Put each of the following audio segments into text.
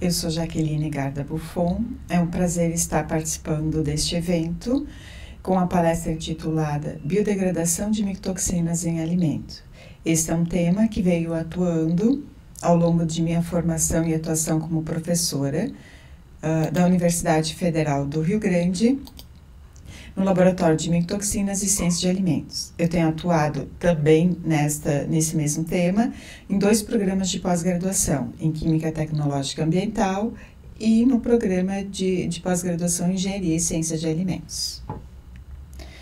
Eu sou Jaqueline Garda Buffon, é um prazer estar participando deste evento com a palestra intitulada Biodegradação de Micotoxinas em Alimento. Este é um tema que veio atuando ao longo de minha formação e atuação como professora da Universidade Federal do Rio Grande, no Laboratório de Micotoxinas e Ciência de Alimentos. Eu tenho atuado também nesse mesmo tema em 2 programas de pós-graduação, em Química Tecnológica Ambiental e no programa de pós-graduação em Engenharia e Ciência de Alimentos.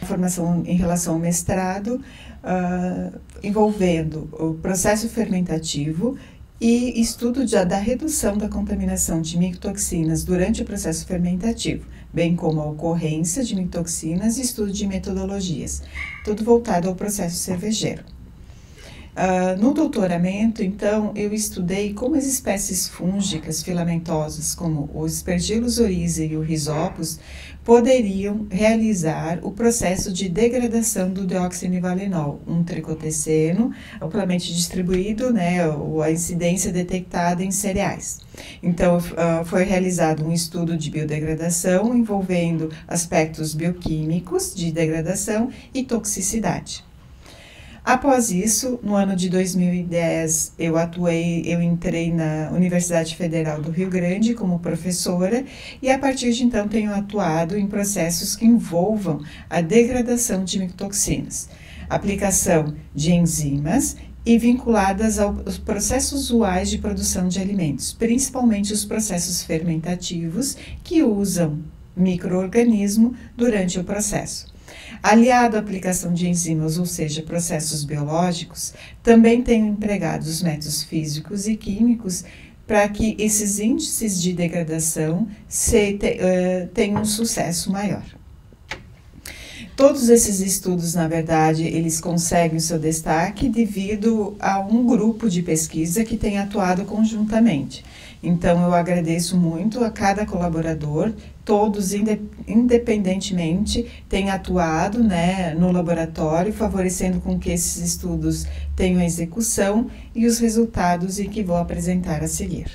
A formação em relação ao mestrado, envolvendo o processo fermentativo e estudo da redução da contaminação de micotoxinas durante o processo fermentativo, bem como a ocorrência de micotoxinas e estudo de metodologias, tudo voltado ao processo cervejeiro. No doutoramento, então, eu estudei como as espécies fúngicas filamentosas, como os Aspergillus oryzae e o Rhizopus, poderiam realizar o processo de degradação do deoxinivalenol, um tricoteceno amplamente distribuído, a incidência detectada em cereais. Então, foi realizado um estudo de biodegradação envolvendo aspectos bioquímicos de degradação e toxicidade. Após isso, no ano de 2010, eu entrei na Universidade Federal do Rio Grande como professora e a partir de então tenho atuado em processos que envolvam a degradação de micotoxinas, aplicação de enzimas e vinculadas aos processos usuais de produção de alimentos, principalmente os processos fermentativos que usam micro-organismo durante o processo. Aliado à aplicação de enzimas, ou seja, processos biológicos, também tenho empregado os métodos físicos e químicos para que esses índices de degradação tenham um sucesso maior. Todos esses estudos, na verdade, eles conseguem o seu destaque devido a um grupo de pesquisa que tem atuado conjuntamente. Então, eu agradeço muito a cada colaborador, todos independentemente têm atuado no laboratório, favorecendo com que esses estudos tenham execução e os resultados em que vou apresentar a seguir.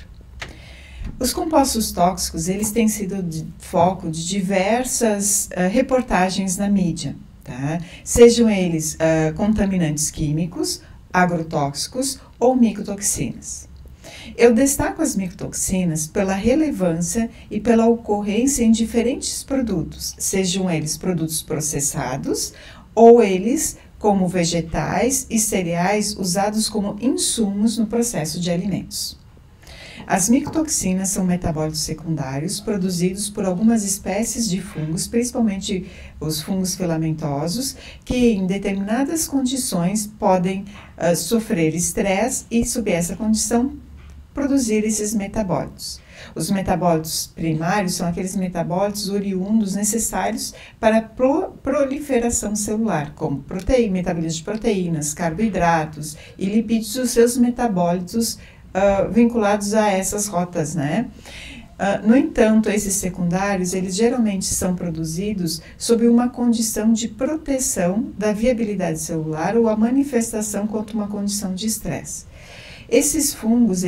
Os compostos tóxicos, eles têm sido foco de diversas reportagens na mídia, tá? Sejam eles contaminantes químicos, agrotóxicos ou micotoxinas. Eu destaco as micotoxinas pela relevância e pela ocorrência em diferentes produtos, sejam eles produtos processados ou eles como vegetais e cereais usados como insumos no processo de alimentos. As micotoxinas são metabólitos secundários produzidos por algumas espécies de fungos, principalmente os fungos filamentosos, que em determinadas condições podem sofrer estresse e, sob essa condição, produzir esses metabólitos. Os metabólitos primários são aqueles metabólitos oriundos necessários para a proliferação celular, como metabolismo de proteínas, carboidratos e lipídios, os seus metabólitos vinculados a essas rotas, No entanto, esses secundários, eles geralmente são produzidos sob uma condição de proteção da viabilidade celular ou a manifestação contra uma condição de estresse. Esses fungos,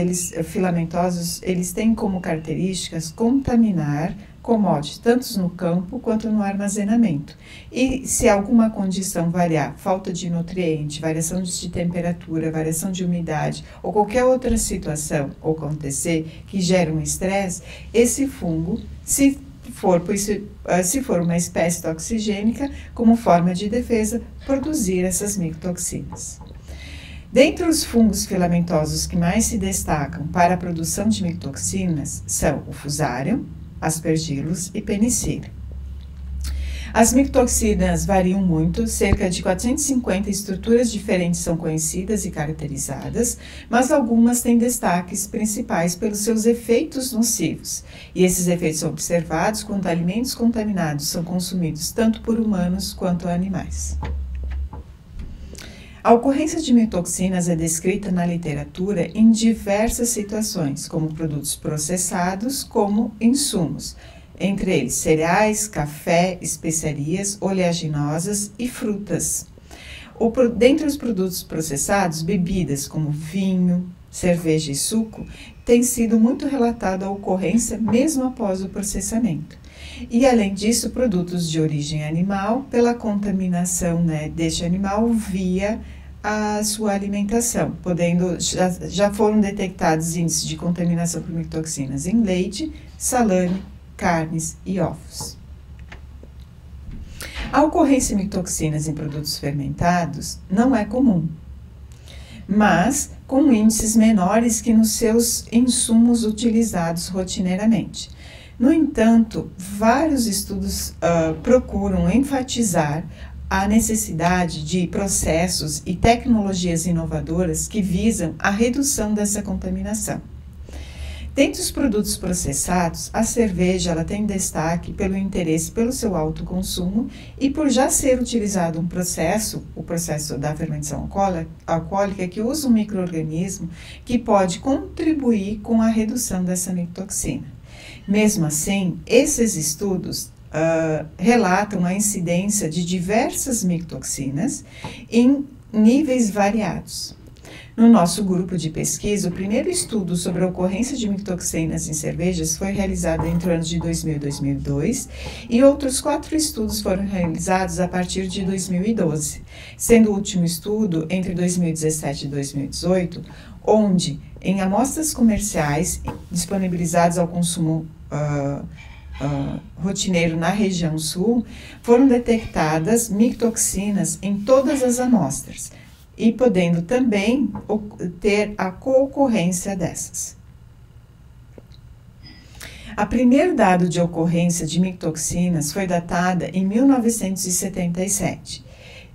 filamentosos, eles têm como características contaminar commodities, tanto no campo quanto no armazenamento. E se alguma condição variar, falta de nutriente, variação de temperatura, variação de umidade ou qualquer outra situação acontecer que gere um estresse, esse fungo, se for uma espécie toxigênica, como forma de defesa, produzir essas micotoxinas. Dentre os fungos filamentosos que mais se destacam para a produção de micotoxinas são o Fusarium, Aspergillus e Penicillium. As micotoxinas variam muito, cerca de 450 estruturas diferentes são conhecidas e caracterizadas, mas algumas têm destaques principais pelos seus efeitos nocivos, e esses efeitos são observados quando alimentos contaminados são consumidos tanto por humanos quanto animais. A ocorrência de micotoxinas é descrita na literatura em diversas situações, como produtos processados, como insumos, entre eles cereais, café, especiarias, oleaginosas e frutas. Dentre os produtos processados, bebidas como vinho, cerveja e suco, tem sido muito relatada a ocorrência mesmo após o processamento. E, além disso, produtos de origem animal, pela contaminação, né, deste animal via a sua alimentação, já foram detectados índices de contaminação por micotoxinas em leite, salame, carnes e ovos. A ocorrência de micotoxinas em produtos fermentados não é comum, mas com índices menores que nos seus insumos utilizados rotineiramente. No entanto, vários estudos procuram enfatizar a necessidade de processos e tecnologias inovadoras que visam a redução dessa contaminação. Dentre os produtos processados, a cerveja ela tem destaque pelo interesse pelo seu alto consumo e por já ser utilizado o processo da fermentação alcoólica, que usa um micro-organismo que pode contribuir com a redução dessa micotoxina. Mesmo assim, esses estudos relatam a incidência de diversas micotoxinas em níveis variados. No nosso grupo de pesquisa, o primeiro estudo sobre a ocorrência de micotoxinas em cervejas foi realizado entre os anos de 2000 e 2002, e outros 4 estudos foram realizados a partir de 2012, sendo o último estudo entre 2017 e 2018, onde, em amostras comerciais disponibilizadas ao consumo rotineiro na região sul, foram detectadas micotoxinas em todas as amostras, e podendo também ter a co-ocorrência dessas. A primeiro dado de ocorrência de micotoxinas foi datada em 1977,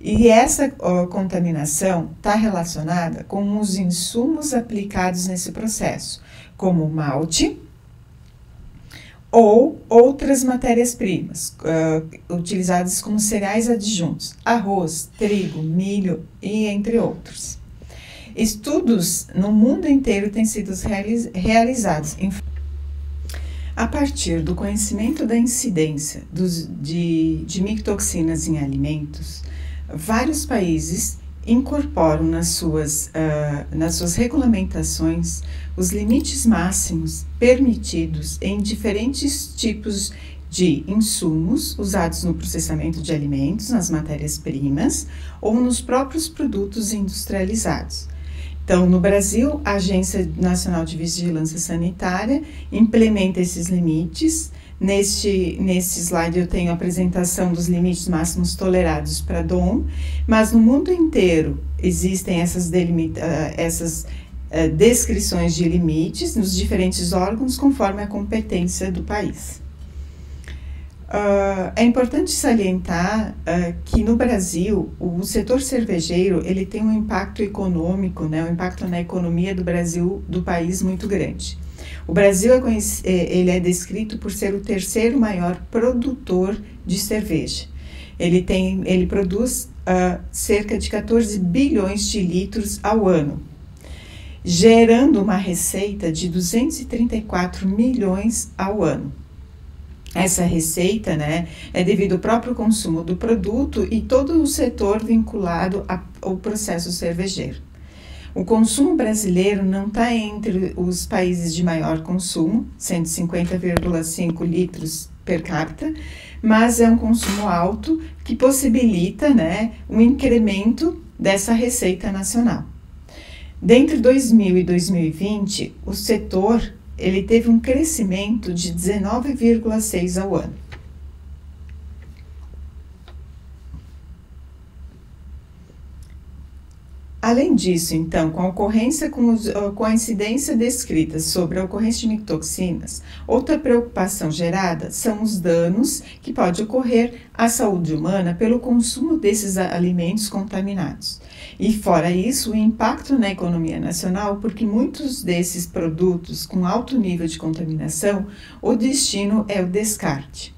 e essa contaminação está relacionada com os insumos aplicados nesse processo, como malte ou outras matérias-primas utilizadas como cereais adjuntos, arroz, trigo, milho e entre outros. Estudos no mundo inteiro têm sido realizados a partir do conhecimento da incidência de micotoxinas em alimentos. Vários países incorporam nas suas regulamentações os limites máximos permitidos em diferentes tipos de insumos usados no processamento de alimentos, nas matérias-primas ou nos próprios produtos industrializados. Então, no Brasil, a Agência Nacional de Vigilância Sanitária implementa esses limites. Neste slide eu tenho a apresentação dos limites máximos tolerados para DOM, mas no mundo inteiro existem essas descrições de limites nos diferentes órgãos conforme a competência do país. É importante salientar que no Brasil o setor cervejeiro ele tem um impacto econômico, né, um impacto na economia do Brasil, do país muito grande. O Brasil ele é descrito por ser o terceiro maior produtor de cerveja. Ele produz cerca de 14 bilhões de litros ao ano, gerando uma receita de 234 milhões ao ano. Essa receita, né, é devido ao próprio consumo do produto e todo o setor vinculado ao processo cervejeiro. O consumo brasileiro não está entre os países de maior consumo, 150,5 litros per capita, mas é um consumo alto que possibilita, né, um incremento dessa receita nacional. Dentre 2000 e 2020, o setor ele teve um crescimento de 19,6% ao ano. Além disso, então, com a incidência descrita sobre a ocorrência de micotoxinas, outra preocupação gerada são os danos que pode ocorrer à saúde humana pelo consumo desses alimentos contaminados. E fora isso, o impacto na economia nacional, porque muitos desses produtos com alto nível de contaminação, o destino é o descarte.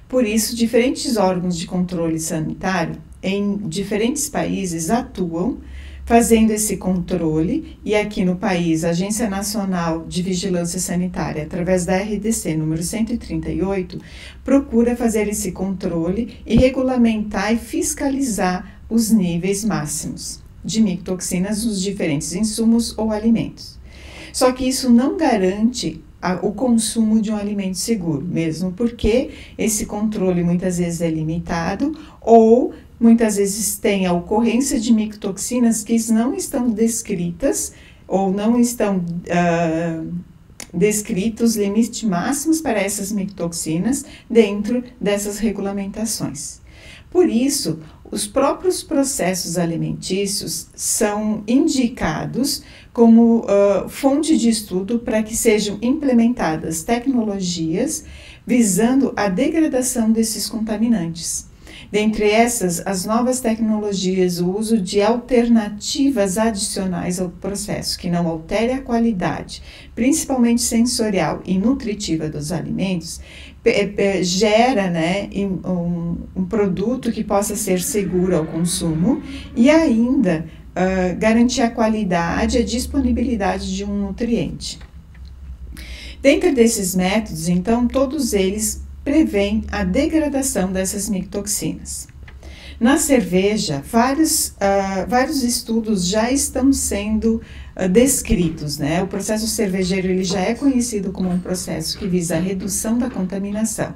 Por isso, diferentes órgãos de controle sanitário em diferentes países atuam fazendo esse controle, e aqui no país, a Agência Nacional de Vigilância Sanitária, através da RDC número 138, procura fazer esse controle e regulamentar e fiscalizar os níveis máximos de micotoxinas nos diferentes insumos ou alimentos. Só que isso não garante o consumo de um alimento seguro, mesmo porque esse controle muitas vezes é limitado ou muitas vezes tem a ocorrência de micotoxinas que não estão descritas ou não estão descritos limites máximos para essas micotoxinas dentro dessas regulamentações. Por isso, os próprios processos alimentícios são indicados como fonte de estudo para que sejam implementadas tecnologias visando a degradação desses contaminantes. Dentre essas, as novas tecnologias, o uso de alternativas adicionais ao processo, que não altere a qualidade, principalmente sensorial e nutritiva dos alimentos, gera, né, um produto que possa ser seguro ao consumo e ainda garantir a qualidade e a disponibilidade de um nutriente. Dentro desses métodos, então, todos eles prevêem a degradação dessas micotoxinas. Na cerveja, vários estudos já estão sendo descritos, né? O processo cervejeiro ele já é conhecido como um processo que visa a redução da contaminação.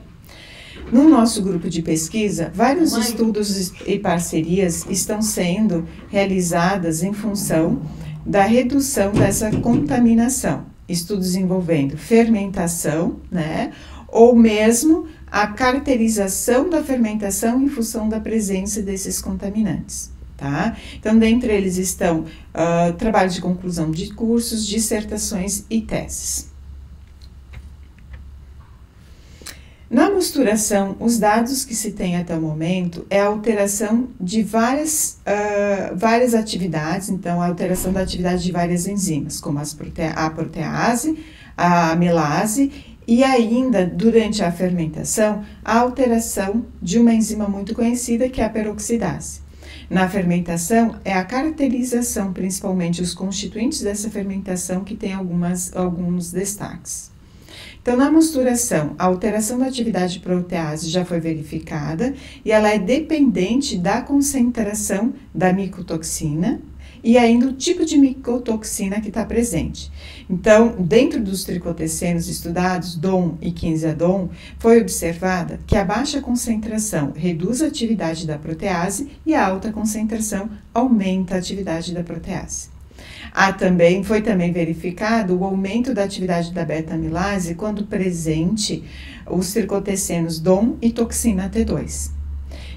No nosso grupo de pesquisa, vários estudos e parcerias estão sendo realizadas em função da redução dessa contaminação. Estudos envolvendo fermentação, né? Ou mesmo a caracterização da fermentação em função da presença desses contaminantes. Tá? Então, dentre eles estão trabalhos de conclusão de cursos, dissertações e teses. Na mosturação, os dados que se tem até o momento é a alteração de várias atividades, então a alteração da atividade de várias enzimas, como a protease, a amelase e ainda, durante a fermentação, a alteração de uma enzima muito conhecida que é a peroxidase. Na fermentação, é a caracterização, principalmente os constituintes dessa fermentação, que tem alguns destaques. Então, na mosturação, a alteração da atividade de protease já foi verificada e ela é dependente da concentração da micotoxina e ainda o tipo de micotoxina que está presente. Então, dentro dos tricotecenos estudados, DOM e 15-ADOM, foi observada que a baixa concentração reduz a atividade da protease e a alta concentração aumenta a atividade da protease. Foi também verificado o aumento da atividade da beta-amilase quando presente os tricotecenos DOM e toxina T2.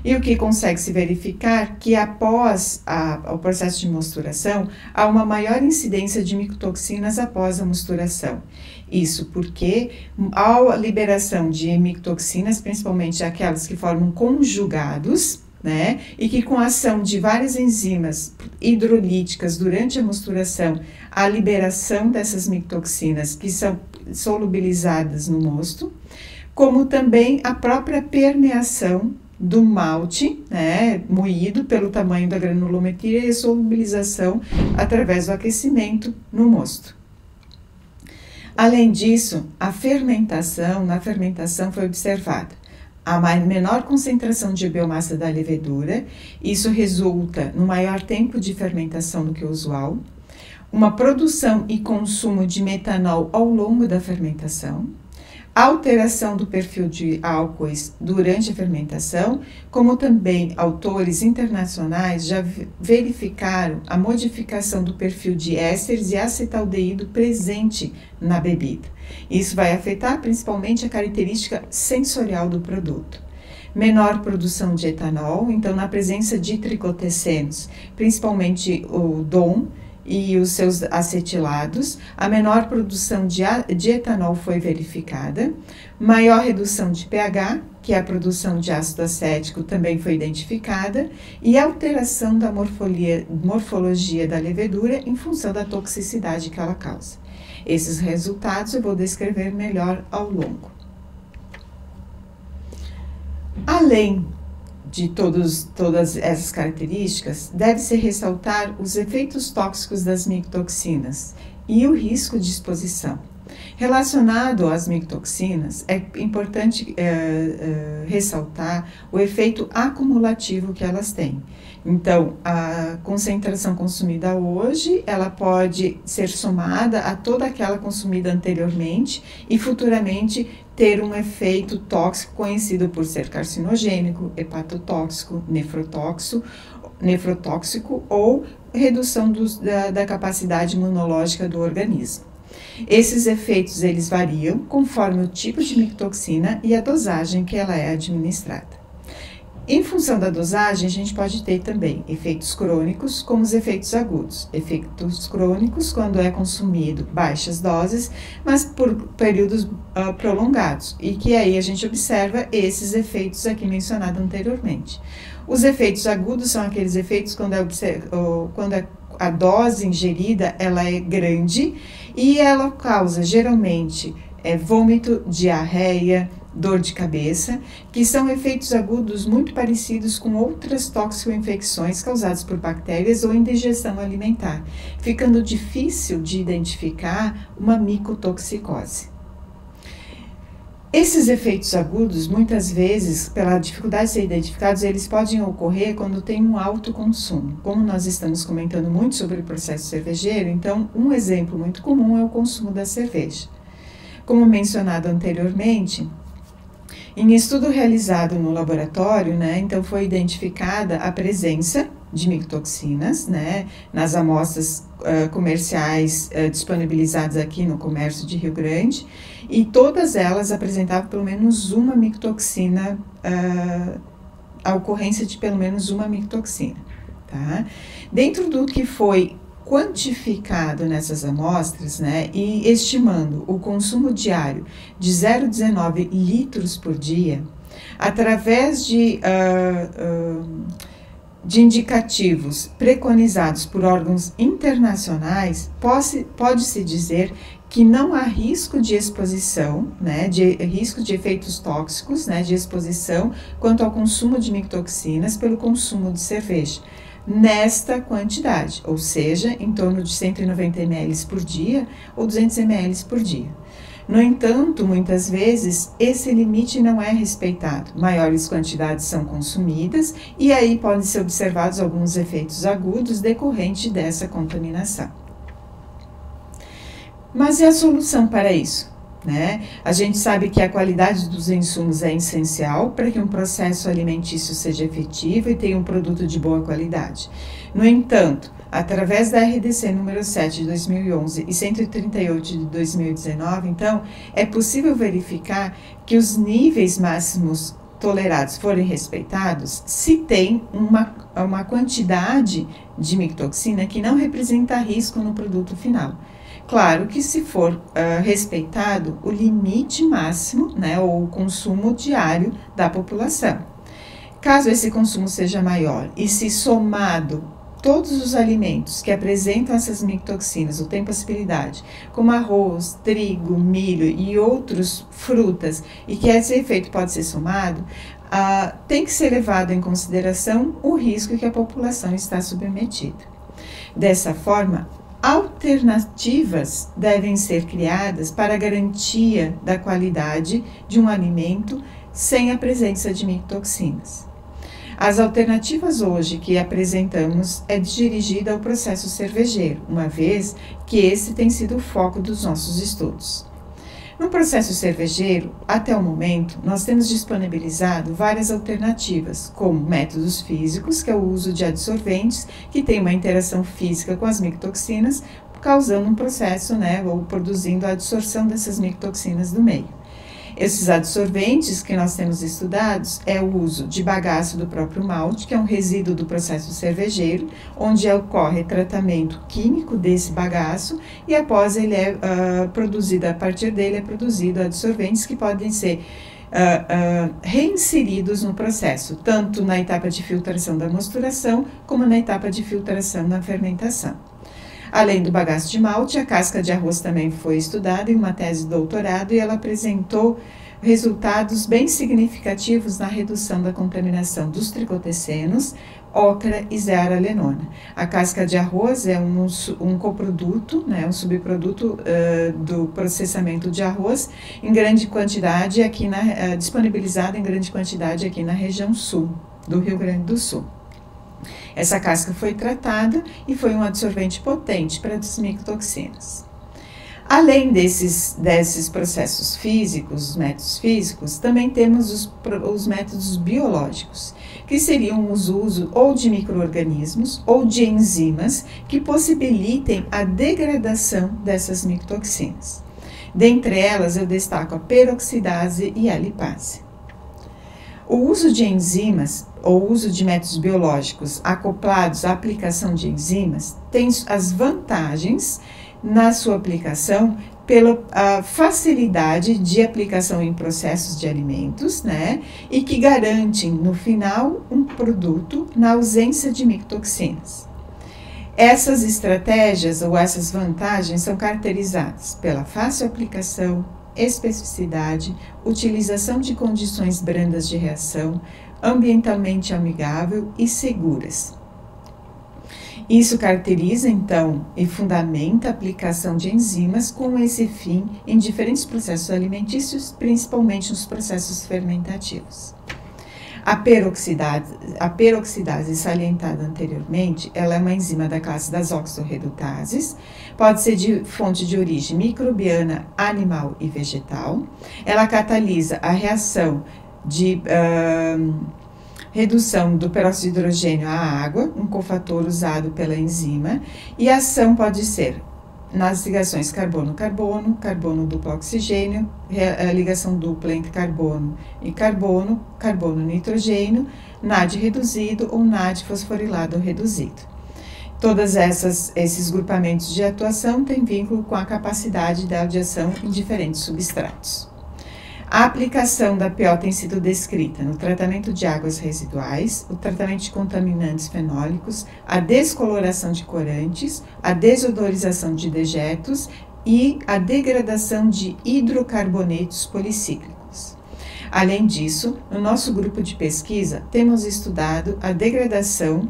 E o que consegue se verificar que após o processo de mosturação, há uma maior incidência de micotoxinas após a mosturação. Isso porque a liberação de micotoxinas, principalmente aquelas que formam conjugados, né, e que com a ação de várias enzimas hidrolíticas durante a mosturação, a liberação dessas micotoxinas que são solubilizadas no mosto, como também a própria permeação do malte, né, moído pelo tamanho da granulometria e solubilização através do aquecimento no mosto. Além disso, na fermentação foi observada a menor concentração de biomassa da levedura, isso resulta no maior tempo de fermentação do que o usual, uma produção e consumo de metanol ao longo da fermentação, alteração do perfil de álcoois durante a fermentação, como também autores internacionais já verificaram a modificação do perfil de ésteres e acetaldeído presente na bebida. Isso vai afetar principalmente a característica sensorial do produto. Menor produção de etanol, então na presença de tricotecenos, principalmente o DOM, e os seus acetilados, a menor produção de etanol foi verificada, maior redução de pH, que é a produção de ácido acético, também foi identificada, e alteração da morfologia da levedura em função da toxicidade que ela causa. Esses resultados eu vou descrever melhor ao longo. Além de todas essas características, deve-se ressaltar os efeitos tóxicos das micotoxinas e o risco de exposição. Relacionado às micotoxinas, é importante ressaltar o efeito acumulativo que elas têm, Então, a concentração consumida hoje, ela pode ser somada a toda aquela consumida anteriormente e futuramente ter um efeito tóxico conhecido por ser carcinogênico, hepatotóxico, nefrotóxico ou redução da capacidade imunológica do organismo. Esses efeitos eles variam conforme o tipo de micotoxina e a dosagem que ela é administrada. Em função da dosagem, a gente pode ter também efeitos crônicos, como os efeitos agudos. Efeitos crônicos quando é consumido baixas doses, mas por períodos prolongados, e que aí a gente observa esses efeitos aqui mencionados anteriormente. Os efeitos agudos são aqueles efeitos quando a dose ingerida ela é grande e ela causa geralmente vômito, diarreia, dor de cabeça, que são efeitos agudos muito parecidos com outras toxicoinfecções causadas por bactérias ou indigestão alimentar, ficando difícil de identificar uma micotoxicose. Esses efeitos agudos, muitas vezes, pela dificuldade de ser identificados, eles podem ocorrer quando tem um alto consumo. Como nós estamos comentando muito sobre o processo cervejeiro, então um exemplo muito comum é o consumo da cerveja. Como mencionado anteriormente, em estudo realizado no laboratório, então foi identificada a presença de micotoxinas, nas amostras comerciais disponibilizadas aqui no comércio de Rio Grande, e todas elas apresentavam pelo menos uma micotoxina, a ocorrência de pelo menos uma micotoxina, tá? Dentro do que foi quantificado nessas amostras, e estimando o consumo diário de 0,19 litros por dia, através de indicativos preconizados por órgãos internacionais, pode-se dizer que não há risco de exposição, risco de efeitos tóxicos, de exposição quanto ao consumo de micotoxinas pelo consumo de cerveja, nesta quantidade, ou seja, em torno de 190 ml por dia ou 200 ml por dia. No entanto, muitas vezes, esse limite não é respeitado. Maiores quantidades são consumidas e aí podem ser observados alguns efeitos agudos decorrentes dessa contaminação. Mas e a solução para isso? A gente sabe que a qualidade dos insumos é essencial para que um processo alimentício seja efetivo e tenha um produto de boa qualidade. No entanto, através da RDC número 7 de 2011 e 138 de 2019, então, é possível verificar que os níveis máximos tolerados forem respeitados se tem uma quantidade de micotoxina que não representa risco no produto final. Claro que se for respeitado o limite máximo, ou o consumo diário da população. Caso esse consumo seja maior e se somado todos os alimentos que apresentam essas micotoxinas, ou têm possibilidade, como arroz, trigo, milho e outras frutas, e que esse efeito pode ser somado, tem que ser levado em consideração o risco que a população está submetida. Dessa forma, alternativas devem ser criadas para a garantia da qualidade de um alimento sem a presença de micotoxinas. As alternativas hoje que apresentamos é dirigida ao processo cervejeiro, uma vez que esse tem sido o foco dos nossos estudos. No processo cervejeiro, até o momento, nós temos disponibilizado várias alternativas, como métodos físicos, que é o uso de adsorventes, que tem uma interação física com as micotoxinas, causando um processo, ou produzindo a adsorção dessas micotoxinas do meio. Esses adsorventes que nós temos estudados é o uso de bagaço do próprio malte, que é um resíduo do processo cervejeiro, onde ocorre tratamento químico desse bagaço e após ele produzido, a partir dele é produzido adsorventes que podem ser reinseridos no processo, tanto na etapa de filtração da mosturação, como na etapa de filtração na fermentação. Além do bagaço de malte, a casca de arroz também foi estudada em uma tese de doutorado e ela apresentou resultados bem significativos na redução da contaminação dos tricotecenos, ocra e zearalenona. A casca de arroz é um coproduto, um subproduto do processamento de arroz em grande quantidade, disponibilizado em grande quantidade aqui na região sul do Rio Grande do Sul. Essa casca foi tratada e foi um absorvente potente para as micotoxinas. Além desses processos físicos, os métodos físicos, também temos os métodos biológicos, que seriam o uso ou de micro-organismos ou de enzimas que possibilitem a degradação dessas micotoxinas. Dentre elas, eu destaco a peroxidase e a lipase. O uso de enzimas ou uso de métodos biológicos acoplados à aplicação de enzimas tem as vantagens na sua aplicação pela facilidade de aplicação em processos de alimentos, né? E que garantem, no final, um produto na ausência de micotoxinas. Essas estratégias ou essas vantagens são caracterizadas pela fácil aplicação, especificidade, utilização de condições brandas de reação, ambientalmente amigável e seguras. Isso caracteriza, então, e fundamenta a aplicação de enzimas com esse fim em diferentes processos alimentícios, principalmente nos processos fermentativos. A peroxidase salientada anteriormente, ela é uma enzima da classe das oxorredutases, pode ser de fonte de origem microbiana, animal e vegetal. Ela catalisa a reação de redução do peróxido de hidrogênio à água, um cofator usado pela enzima, e a ação pode ser nas ligações carbono-carbono, carbono-duplo-oxigênio, ligação dupla entre carbono e carbono, carbono-nitrogênio, NAD reduzido ou NAD fosforilado reduzido. Todos esses grupamentos de atuação têm vínculo com a capacidade de ação em diferentes substratos. A aplicação da PO tem sido descrita no tratamento de águas residuais, o tratamento de contaminantes fenólicos, a descoloração de corantes, a desodorização de dejetos e a degradação de hidrocarbonetos policíclicos. Além disso, no nosso grupo de pesquisa, temos estudado a degradação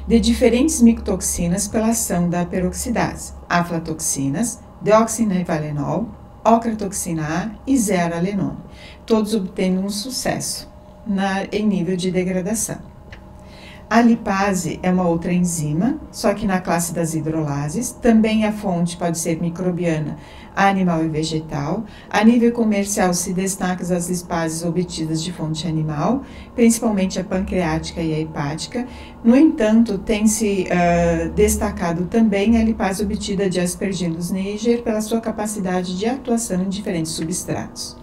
de diferentes micotoxinas pela ação da peroxidase, aflatoxinas, deoxinivalenol, ocratoxina A e zearalenone, todos obtendo um sucesso em nível de degradação. A lipase é uma outra enzima, só que na classe das hidrolases, também a fonte pode ser microbiana, animal e vegetal. A nível comercial se destacam as lipases obtidas de fonte animal, principalmente a pancreática e a hepática. No entanto, tem se destacado também a lipase obtida de Aspergillus niger pela sua capacidade de atuação em diferentes substratos.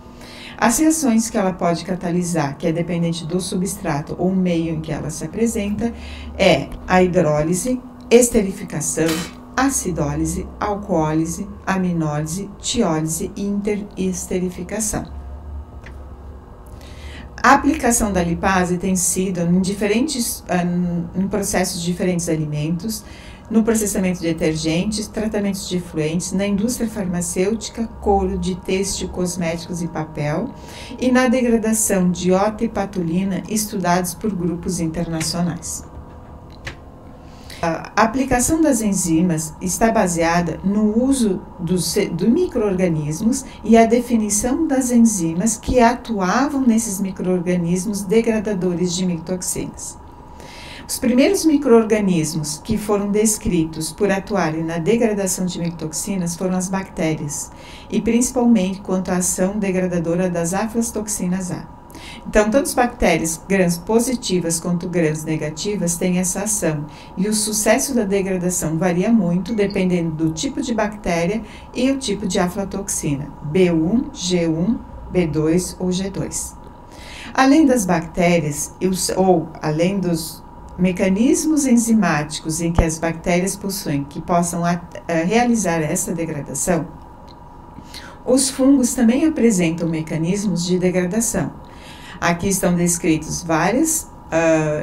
As reações que ela pode catalisar, que é dependente do substrato ou meio em que ela se apresenta, é a hidrólise, esterificação, acidólise, alcoólise, aminólise, tiólise e interesterificação. A aplicação da lipase tem sido em processos de diferentes alimentos, no processamento de detergentes, tratamentos de efluentes, na indústria farmacêutica, couro, de têxtil, cosméticos e papel, e na degradação de ota e patulina, estudados por grupos internacionais. A aplicação das enzimas está baseada no uso dos micro-organismos e a definição das enzimas que atuavam nesses micro-organismos degradadores de micotoxinas. Os primeiros micro-organismos que foram descritos por atuarem na degradação de micotoxinas foram as bactérias, e principalmente quanto à ação degradadora das aflatoxinas A. Então, tanto as bactérias gram positivas quanto gram negativas têm essa ação, e o sucesso da degradação varia muito dependendo do tipo de bactéria e o tipo de aflatoxina, B1, G1, B2 ou G2. Além das bactérias, além dos mecanismos enzimáticos em que as bactérias possuem que possam realizar essa degradação, os fungos também apresentam mecanismos de degradação. Aqui estão descritos várias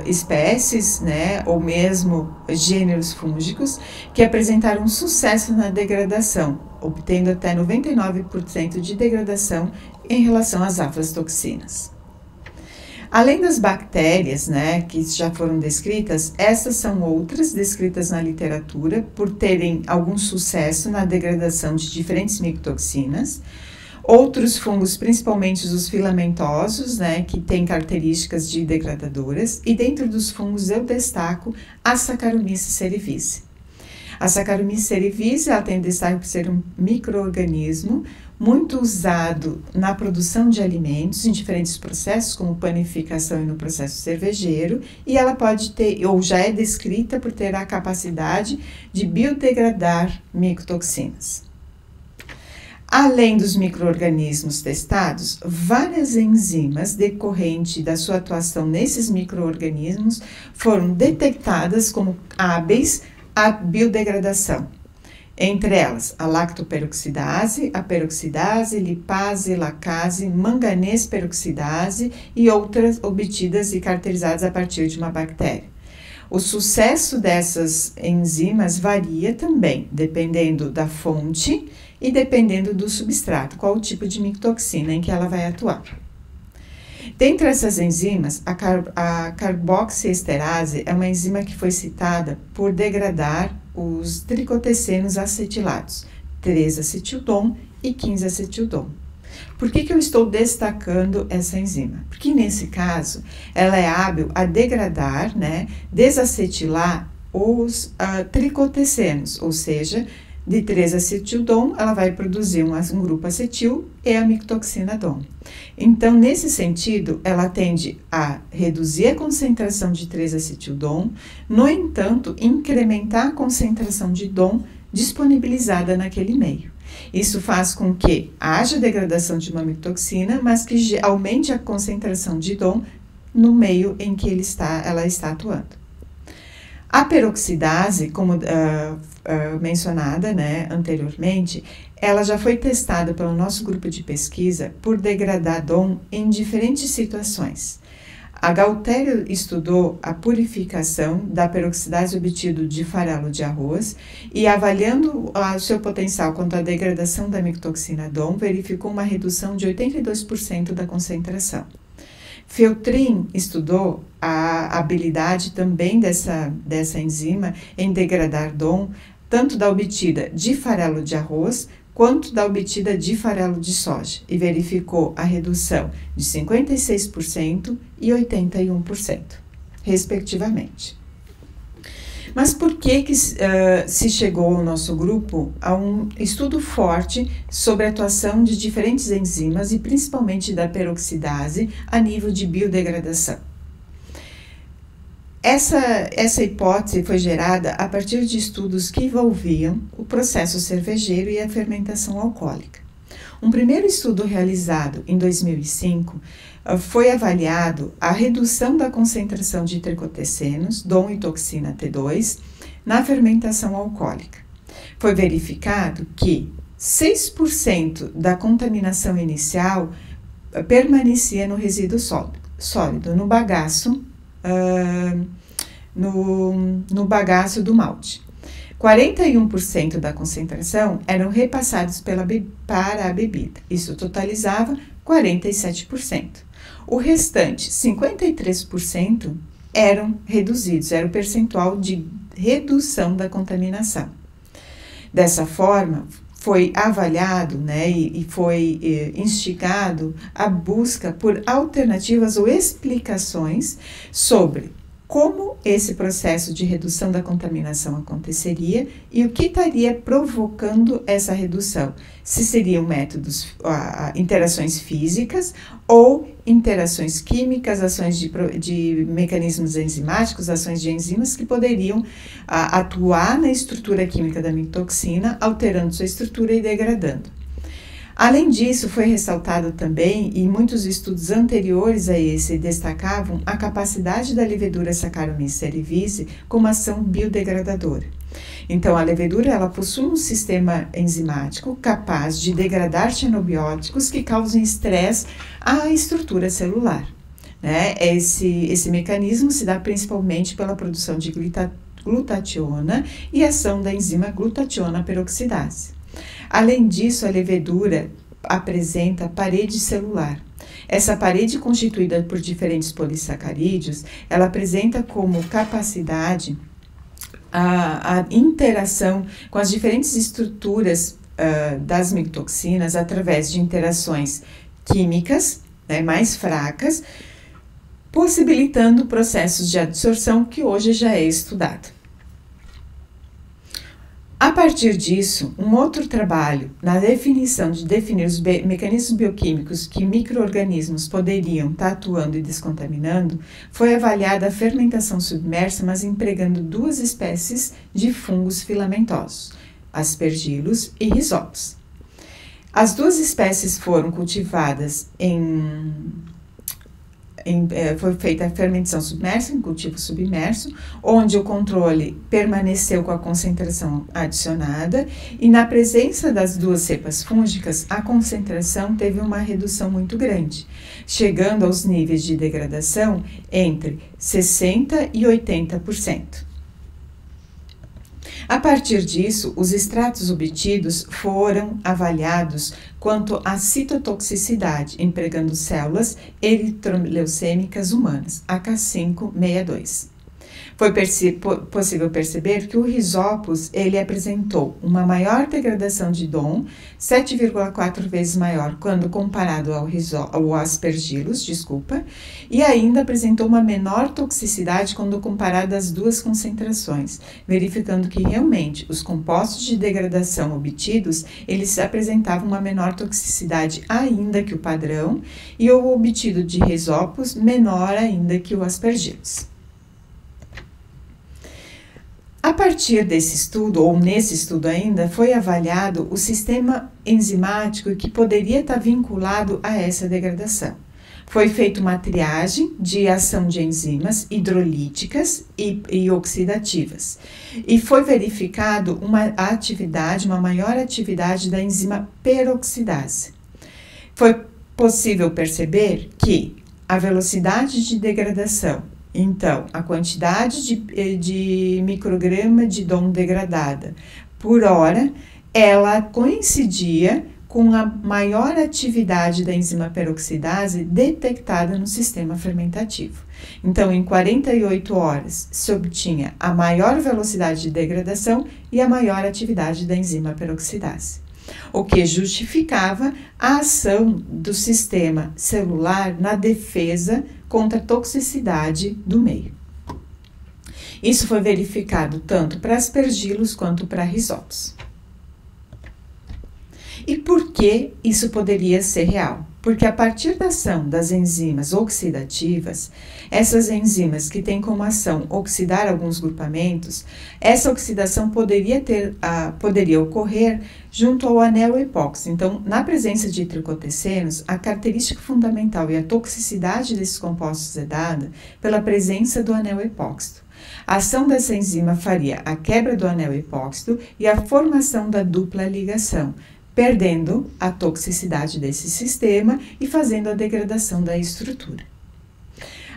espécies, né, ou mesmo gêneros fúngicos que apresentaram sucesso na degradação, obtendo até 99% de degradação em relação às aflatoxinas. Além das bactérias, né, que já foram descritas, essas são outras descritas na literatura por terem algum sucesso na degradação de diferentes micotoxinas. Outros fungos, principalmente os filamentosos, né, que têm características de degradadoras, e dentro dos fungos eu destaco a Saccharomyces cerevisiae. A Saccharomyces cerevisiae, ela tem destaque por ser um micro-organismo muito usado na produção de alimentos em diferentes processos, como panificação e no processo cervejeiro, e ela pode ter, ou já é descrita por ter a capacidade de biodegradar micotoxinas. Além dos micro-organismos testados, várias enzimas decorrentes da sua atuação nesses micro-organismos foram detectadas como hábeis à biodegradação. Entre elas, a lactoperoxidase, a peroxidase, lipase, lacase, manganês peroxidase e outras obtidas e caracterizadas a partir de uma bactéria. O sucesso dessas enzimas varia também, dependendo da fonte e dependendo do substrato, qual o tipo de micotoxina em que ela vai atuar. Dentre essas enzimas, a carboxiesterase é uma enzima que foi citada por degradar os tricotecenos acetilados, 3-acetildom e 15-acetildom. Por que eu estou destacando essa enzima? Porque nesse caso, ela é hábil a degradar, né, desacetilar os tricotecenos, ou seja, de 3-acetildom, ela vai produzir um grupo acetil e a micotoxina DOM. Então, nesse sentido, ela tende a reduzir a concentração de 3-acetildom, no entanto, incrementar a concentração de DOM disponibilizada naquele meio. Isso faz com que haja degradação de uma micotoxina, mas que aumente a concentração de DOM no meio em que ela está atuando. A peroxidase, como mencionada, né, anteriormente, ela já foi testada pelo nosso grupo de pesquisa por degradar DOM em diferentes situações. A Galtério estudou a purificação da peroxidase obtido de farelo de arroz e, avaliando o seu potencial quanto à degradação da micotoxina DOM, verificou uma redução de 82% da concentração. Feltrin estudou a habilidade também dessa enzima em degradar DOM, tanto da obtida de farelo de arroz quanto da obtida de farelo de soja, e verificou a redução de 56% e 81%, respectivamente. Mas por que se chegou ao nosso grupo a um estudo forte sobre a atuação de diferentes enzimas e principalmente da peroxidase a nível de biodegradação? Essa hipótese foi gerada a partir de estudos que envolviam o processo cervejeiro e a fermentação alcoólica. Um primeiro estudo realizado em 2005 foi avaliado a redução da concentração de tricotecenos, DOM e toxina T2, na fermentação alcoólica. Foi verificado que 6% da contaminação inicial permanecia no resíduo sólido, no bagaço, no bagaço do malte. 41% da concentração eram repassados para a bebida. Isso totalizava 47%. O restante, 53%, eram reduzidos, era o percentual de redução da contaminação. Dessa forma, foi avaliado, né, e foi instigado a busca por alternativas ou explicações sobre como esse processo de redução da contaminação aconteceria e o que estaria provocando essa redução. Se seriam métodos, interações físicas ou interações químicas, ações de mecanismos enzimáticos, ações de enzimas que poderiam atuar na estrutura química da micotoxina, alterando sua estrutura e degradando. Além disso, foi ressaltado também, e muitos estudos anteriores a esse destacavam a capacidade da levedura Saccharomyces cerevisiae como ação biodegradadora. Então, a levedura ela possui um sistema enzimático capaz de degradar xenobióticos que causam estresse à estrutura celular. Né? Esse mecanismo se dá principalmente pela produção de glutationa e ação da enzima glutationa peroxidase. Além disso, a levedura apresenta parede celular. Essa parede, constituída por diferentes polissacarídeos, ela apresenta como capacidade a interação com as diferentes estruturas das micotoxinas através de interações químicas, né, mais fracas, possibilitando processos de absorção que hoje já é estudado. A partir disso, um outro trabalho na definição de definir os mecanismos bioquímicos que micro-organismos poderiam estar atuando e descontaminando, foi avaliada a fermentação submersa, mas empregando 2 espécies de fungos filamentosos, aspergillus e rhizopus. As 2 espécies foram cultivadas foi feita a fermentação submersa em cultivo submerso, onde o controle permaneceu com a concentração adicionada e na presença das 2 cepas fúngicas, a concentração teve uma redução muito grande, chegando aos níveis de degradação entre 60% e 80%. A partir disso, os extratos obtidos foram avaliados quanto à citotoxicidade, empregando células eritroleucêmicas humanas, AK562. Foi possível perceber que o Rhizopus ele apresentou uma maior degradação de DOM, 7,4 vezes maior quando comparado ao Aspergillus, e ainda apresentou uma menor toxicidade quando comparado às 2 concentrações, verificando que realmente os compostos de degradação obtidos, eles apresentavam uma menor toxicidade ainda que o padrão, e o obtido de Rhizopus menor ainda que o Aspergillus. A partir desse estudo, ou nesse estudo ainda, foi avaliado o sistema enzimático que poderia estar vinculado a essa degradação. Foi feita uma triagem de ação de enzimas hidrolíticas e oxidativas. E foi verificado uma maior atividade da enzima peroxidase. Foi possível perceber que a velocidade de degradação, então, a quantidade de micrograma de DOM degradada por hora, ela coincidia com a maior atividade da enzima peroxidase detectada no sistema fermentativo. Então, em 48 horas, se obtinha a maior velocidade de degradação e a maior atividade da enzima peroxidase, o que justificava a ação do sistema celular na defesa contra a toxicidade do meio. Isso foi verificado tanto para Aspergillus quanto para Rhizopus. E por que isso poderia ser real? Porque a partir da ação das enzimas oxidativas, essas enzimas que têm como ação oxidar alguns grupamentos, essa oxidação poderia ocorrer junto ao anel epóxi. Então, na presença de tricotecenos, a característica fundamental e a toxicidade desses compostos é dada pela presença do anel epóxito. A ação dessa enzima faria a quebra do anel epóxito e a formação da dupla ligação, perdendo a toxicidade desse sistema e fazendo a degradação da estrutura.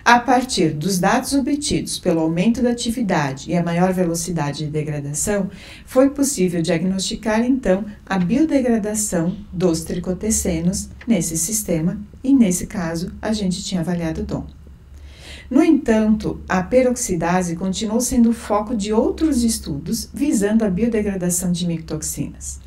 A partir dos dados obtidos pelo aumento da atividade e a maior velocidade de degradação, foi possível diagnosticar, então, a biodegradação dos tricotecenos nesse sistema e, nesse caso, a gente tinha avaliado o DOM. No entanto, a peroxidase continuou sendo o foco de outros estudos visando a biodegradação de micotoxinas.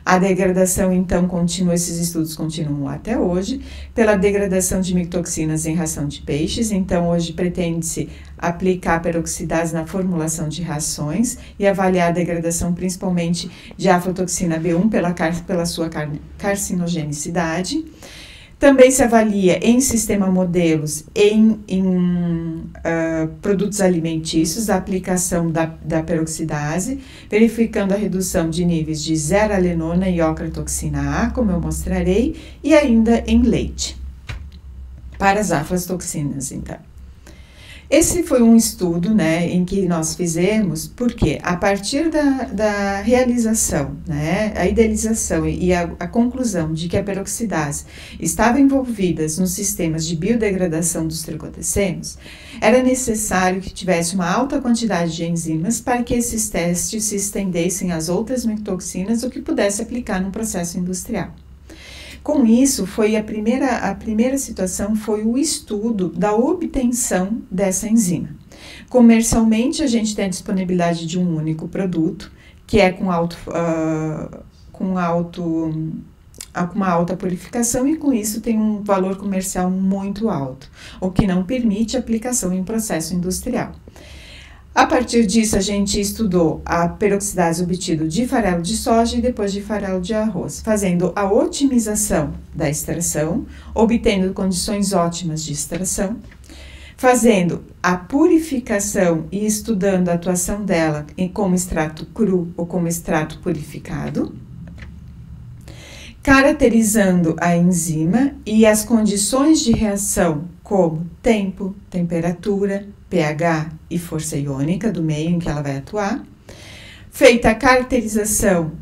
A degradação, então, esses estudos continuam até hoje, pela degradação de micotoxinas em ração de peixes. Então, hoje pretende-se aplicar a peroxidase na formulação de rações e avaliar a degradação principalmente de aflatoxina B1 pela sua carcinogenicidade. Também se avalia em sistema modelos em produtos alimentícios a aplicação da peroxidase, verificando a redução de níveis de zeralenona e ocratoxina A, como eu mostrarei, e ainda em leite, para as aflatoxinas, então. Esse foi um estudo, né, em que nós fizemos, porque a partir da realização, né, a idealização e a conclusão de que a peroxidase estava envolvida nos sistemas de biodegradação dos tricotecenos, era necessário que tivesse uma alta quantidade de enzimas para que esses testes se estendessem às outras micotoxinas, o que pudesse aplicar no processo industrial. Com isso, a primeira situação foi o estudo da obtenção dessa enzima. Comercialmente, a gente tem a disponibilidade de um único produto, que é com uma alta purificação e com isso tem um valor comercial muito alto, o que não permite aplicação em processo industrial. A partir disso, a gente estudou a peroxidase obtida de farelo de soja e depois de farelo de arroz, fazendo a otimização da extração, obtendo condições ótimas de extração, fazendo a purificação e estudando a atuação dela como extrato cru ou como extrato purificado, caracterizando a enzima e as condições de reação como tempo, temperatura, pH e força iônica do meio em que ela vai atuar, feita a caracterização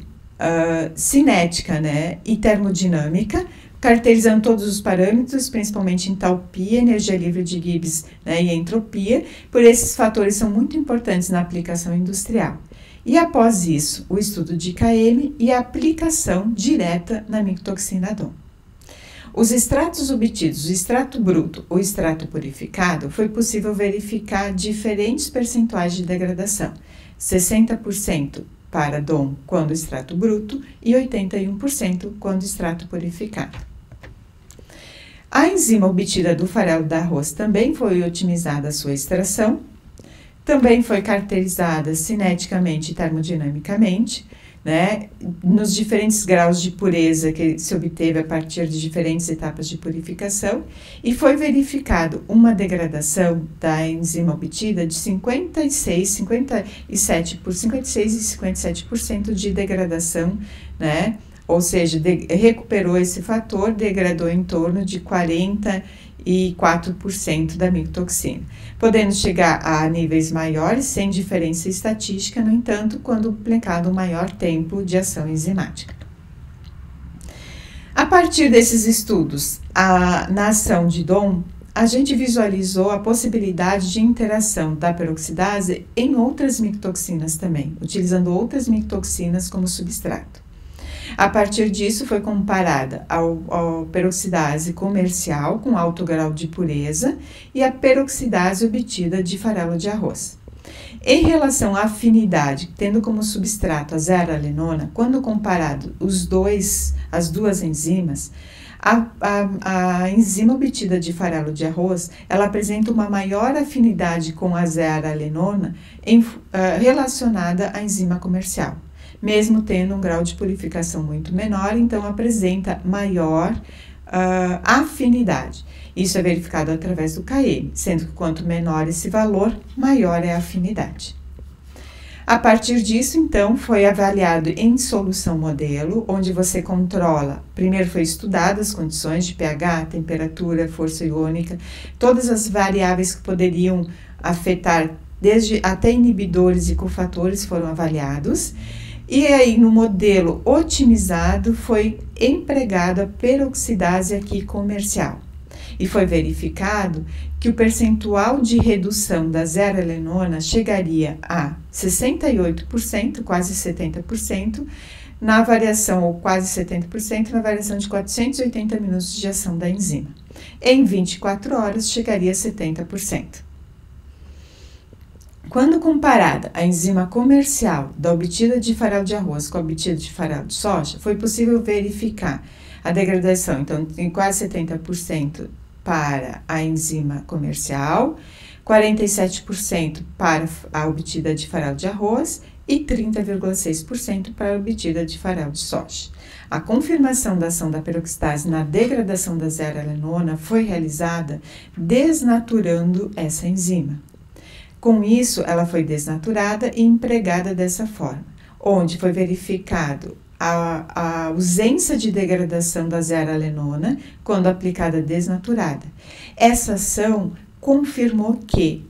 cinética, né, e termodinâmica, caracterizando todos os parâmetros, principalmente entalpia, energia livre de Gibbs, né, e entropia, por esses fatores são muito importantes na aplicação industrial. E após isso, o estudo de KM e a aplicação direta na micotoxina DOM. Os extratos obtidos, o extrato bruto ou extrato purificado, foi possível verificar diferentes percentuais de degradação, 60% para DOM quando extrato bruto e 81% quando extrato purificado. A enzima obtida do farelo de arroz também foi otimizada a sua extração, também foi caracterizada cineticamente e termodinamicamente, né, nos diferentes graus de pureza que se obteve a partir de diferentes etapas de purificação, e foi verificado uma degradação da enzima obtida de 56 e 57% de degradação, né, ou seja, recuperou esse fator, degradou em torno de 44% da micotoxina, podendo chegar a níveis maiores sem diferença estatística, no entanto, quando aplicado um maior tempo de ação enzimática. A partir desses estudos, na ação de DOM, a gente visualizou a possibilidade de interação da peroxidase em outras micotoxinas também, utilizando outras micotoxinas como substrato. A partir disso, foi comparada a peroxidase comercial com alto grau de pureza e a peroxidase obtida de farelo de arroz. Em relação à afinidade, tendo como substrato a zearalenona, quando comparado as duas enzimas, a enzima obtida de farelo de arroz, ela apresenta uma maior afinidade com a zearalenona relacionada à enzima comercial, mesmo tendo um grau de purificação muito menor, então apresenta maior afinidade. Isso é verificado através do KM, sendo que quanto menor esse valor, maior é a afinidade. A partir disso, então, foi avaliado em solução modelo, onde você controla, primeiro foi estudado as condições de pH, temperatura, força iônica, todas as variáveis que poderiam afetar, desde até inibidores e cofatores foram avaliados. E aí, no modelo otimizado, foi empregada a peroxidase aqui comercial. E foi verificado que o percentual de redução da zearalenona chegaria a 68%, quase 70%, na variação, ou quase 70%, na variação de 480 minutos de ação da enzima. Em 24 horas, chegaria a 70%. Quando comparada a enzima comercial da obtida de farelo de arroz com a obtida de farelo de soja, foi possível verificar a degradação, então, em quase 70% para a enzima comercial, 47% para a obtida de farelo de arroz e 30,6% para a obtida de farelo de soja. A confirmação da ação da peroxidase na degradação da zearalenona foi realizada desnaturando essa enzima. Com isso, ela foi desnaturada e empregada dessa forma, onde foi verificado a ausência de degradação da zearalenona quando aplicada desnaturada. Essa ação confirmou que